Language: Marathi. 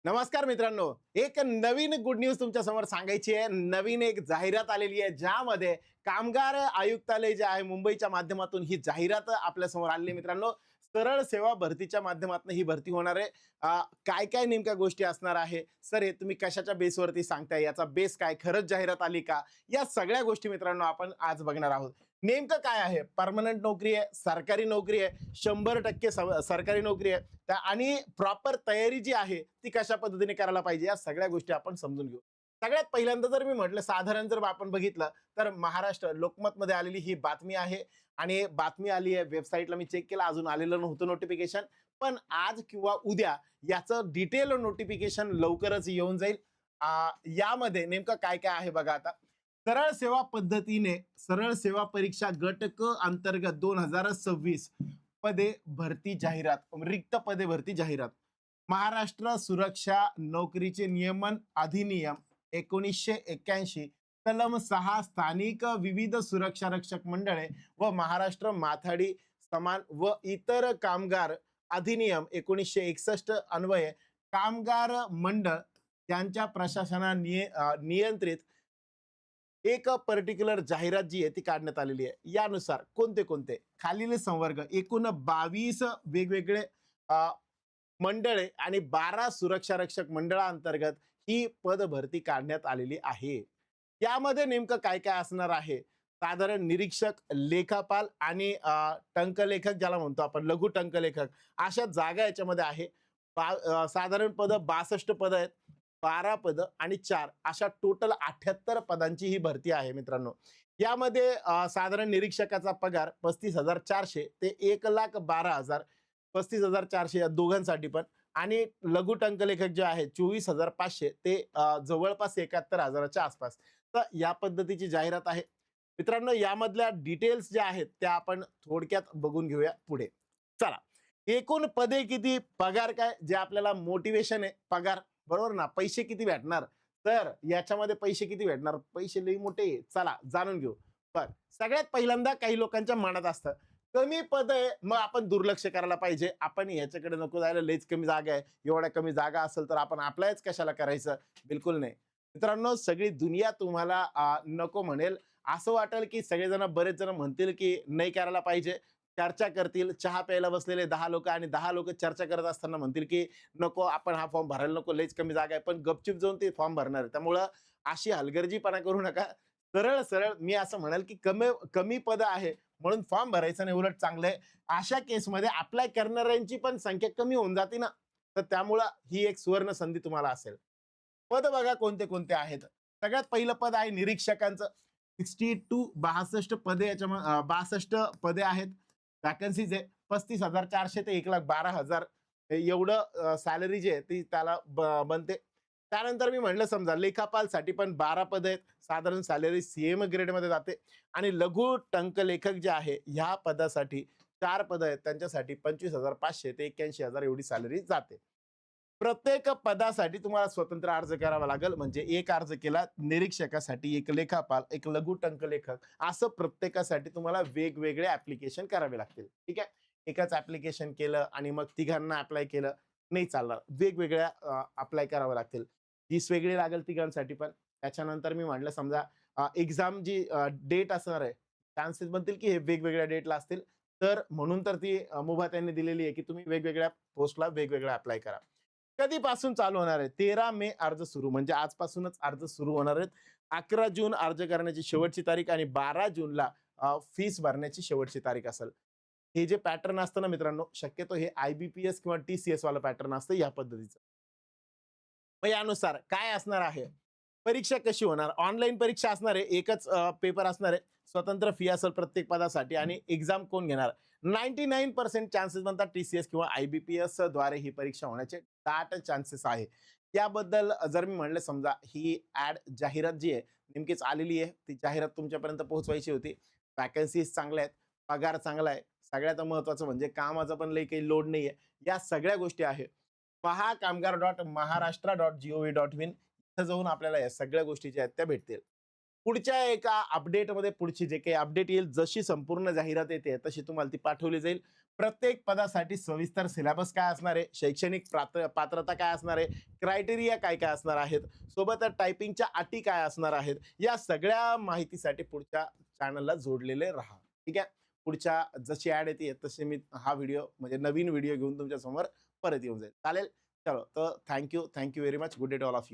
नमस्कार मित्रांनो, एक नवीन गुड न्यूज तुमच्या समोर सांगायची आहे. नवीन एक जाहिरात आलेली आहे, ज्यामध्ये कामगार आयुक्तालय जे आहे मुंबईच्या माध्यमातून ही जाहिरात आपल्या समोर आलेली आहे. मित्रांनो, सरळ सेवा भरतीच्या माध्यमातून ही भरती होणार आहे. काय काय नेमक्या गोष्टी असणार आहे सर, हे तुम्ही कशाच्या बेसवरती सांगताय, याचा बेस काय, खरंच जाहिरात आली का, या सगळ्या गोष्टी मित्रांनो आपण आज बघणार आहोत. नेमकं काय आहे, परमनंट नोकरी आहे, सरकारी नोकरी आहे, 100% सरकारी नोकरी आहे, आणि प्रॉपर तयारी जी आहे ती कशा पद्धतीने करायला पाहिजे, या सगळ्या गोष्टी आपण समजून घेऊ. सगळ्यात पहिल्यांदा जर मी म्हटलं, साधारण जर आपण बघितलं तर महाराष्ट्र लोकमत मध्ये आलेली ही बातमी आहे. आणि बातमी आली आहे, वेबसाईटला मी चेक केलं, अजून आलेलं नव्हतं नोटिफिकेशन, पण आज किंवा उद्या याचं डिटेल नोटिफिकेशन लवकरच येऊन जाईल. यामध्ये नेमकं काय काय आहे बघा. आता सरळ सेवा पद्धतीने सरळ सेवा परीक्षा गट क अंतर्गत 2026 पदे भरती जाहिरात, रिक्त पदे भरती जाहिरात. महाराष्ट्र सुरक्षा नोकरीचे नियमन अधिनियम 1981 कलम 6 स्थानिक विविध सुरक्षा रक्षक मंडळे व महाराष्ट्र माथाडी समान व इतर कामगार अधिनियम 1961 अन्वये कामगार मंडळ यांच्या प्रशासना नियंत्रित एक पर्टिक्युलर जाहिरात जी आहे ती काढण्यात आलेली आहे. यानुसार कोणते कोणते खालील संवर्ग, एकूण 22 वेगवेगळे मंडळे आणि 12 सुरक्षा रक्षक मंडळांतर्गत ही पद भरती काढण्यात आलेली आहे. यामध्ये नेमकं काय काय असणार आहे, साधारण निरीक्षक, लेखापाल आणि टंकलेखक, ज्याला म्हणतो आपण लघु टंकलेखक, अशा जागा याच्यामध्ये आहे. साधारण पद 62 पद आहेत, 12 पद आणि 4 अशा टोटल 78 पदांची ही भरती आहे मित्रांनो. यामध्ये साधारण निरीक्षकाचा पगार 35,400 ते 1,12,000, 35,400 या दोघांसाठी पण. आणि लघु टंकलेखक जे आहे 24,500 ते जवळपास 71,000च्या आसपास. तर या पद्धतीची जाहिरात आहे मित्रांनो. यामधल्या डिटेल्स ज्या आहेत त्या आपण थोडक्यात बघून घेऊया पुढे. चला, एकूण पदे किती, पगार काय, जे आपल्याला मोटिवेशन आहे पगार, बरोबर ना. पैसे किती भेटणार, तर याच्यामध्ये पैसे किती भेटणार, पैसे लई मोठे, चला जाणून घेऊ. पण सगळ्यात पहिल्यांदा काही लोकांच्या मनात असतं, कमी पद आहे मग आपण दुर्लक्ष करायला पाहिजे, आपण याच्याकडे नको जायला, लईच कमी जागा आहे, एवढ्या कमी जागा असेल तर आपण अप्लायच कशाला करायचं. बिलकुल नाही मित्रांनो, सगळी दुनिया तुम्हाला नको म्हणेल. असं वाटेल की सगळेजण, बरेच जण म्हणतील की नाही करायला पाहिजे, चर्चा करतील. चहा प्यायला बसलेले 10 लोक आणि 10 लोक चर्चा करत असताना म्हणतील की नको, आपण हा फॉर्म भरायला नको, लईच कमी जागा आहे, पण गपचूप जाऊन ते फॉर्म भरणार आहे. त्यामुळं अशी हलगर्जीपणा करू नका. सरळ सरळ मी असं म्हणाल की कमी कमी पद आहे म्हणून फॉर्म भरायचं नाही, उलट चांगलं आहे. अशा केसमध्ये अप्लाय करणाऱ्यांची पण संख्या कमी होऊन जाते ना, तर त्यामुळं ही एक सुवर्ण संधी तुम्हाला असेल. पद बघा कोणते कोणते आहेत. सगळ्यात पहिलं पद आहे निरीक्षकांचं. 62 पदे, याच्या 62 पदे आहेत. वॅकन्सीज आहे 35,400 ते 1,12,000 एवढं सॅलरी जी आहे ती त्याला बनते. त्यानंतर मी म्हटलं, समजा लेखापालसाठी पण 12 पद आहेत, साधारण सॅलरी सेम ग्रेडमध्ये जाते. आणि लघु टंकलेखक जे आहे ह्या पदासाठी 4 पद आहेत, त्यांच्यासाठी 25,500 ते 81,000 एवढी सॅलरी जाते. प्रत्येक पदासाठी तुम्हाला स्वतंत्र अर्ज करावा लागेल. म्हणजे एक अर्ज केला निरीक्षकासाठी, एक लेखापाल, एक लघु टंकलेखक, असं प्रत्येकासाठी तुम्हाला वेगवेगळे ऍप्लिकेशन करावे लागतील. ठीक आहे, एकच ऍप्लिकेशन केलं आणि मग तिघांना अप्लाय केलं नाही चालणार, वेगवेगळ्या अप्लाय करावं लागतील. फीस वेगळी लागेल तिघांसाठी पण. त्याच्यानंतर मी म्हटलं, समजा एक्झाम जी डेट असणार आहे, चान्सेस बनतील की हे वेगवेगळ्या डेटला असतील, तर म्हणून तर ती मुभा त्यांनी दिलेली आहे की तुम्ही वेगवेगळ्या पोस्टला वेगवेगळ्या अप्लाय करा. कधीपासून चालू होणार आहे, 13 मे अर्ज सुरू, म्हणजे आजपासूनच अर्ज सुरू होणार आहेत. 11 जून अर्ज करण्याची शेवटची तारीख आणि 12 जूनला फीस भरण्याची शेवटची तारीख असेल. हे जे पॅटर्न असतं ना मित्रांनो, शक्यतो हे IBPS किंवा TCS वाला पॅटर्न असतं या पद्धतीचं. मग यानुसार काय असणार आहे, परीक्षा कशी होणार, ऑनलाईन परीक्षा असणार आहे, एकच पेपर असणार आहे, स्वतंत्र फी असेल प्रत्येक पदासाठी. आणि एक्झाम कोण घेणार, 99% चान्सेस बनतात TCS किंवा IBPS द्वारे ही परीक्षा होण्याचे दाट चान्सेस आहे. याबद्दल जर मी म्हणलं, समजा ही जाहिरात जी आहे नेमकीच आलेली आहे, ती जाहिरात तुमच्यापर्यंत पोहोचवायची होती. वॅकन्सीज चांगल्या आहेत, पगार चांगला आहे, सगळ्यात महत्वाचं म्हणजे कामाचा पण लई काही लोड नाहीये, या सगळ्या गोष्टी आहे. महाकामगार.महाराष्ट्र.gov.in इथं जाऊन आपल्याला या सगळ्या गोष्टी ज्या आहेत त्या भेटतील. पुढच्या एका अपडेटमध्ये पुढची जे काही अपडेट येईल, जशी संपूर्ण जाहिरात येते तशी तुम्हाला ती पाठवली जाईल. प्रत्येक पदासाठी सविस्तर सिलेबस काय असणार आहे, शैक्षणिक पात्रता काय असणार आहे, क्रायटेरिया काय काय असणार आहेत, सोबतच टायपिंगच्या अटी काय असणार आहेत, या सगळ्या माहितीसाठी पुढच्या चॅनलला जोडलेले राहा. ठीक आहे. पुढच्या जशी ऍड येते तसे मी हा व्हिडिओ म्हणजे नवीन व्हिडिओ घेऊन तुमच्या समोर परत येऊन जाईल. चालेल. चलो तर thank you very much. Good day to all of you.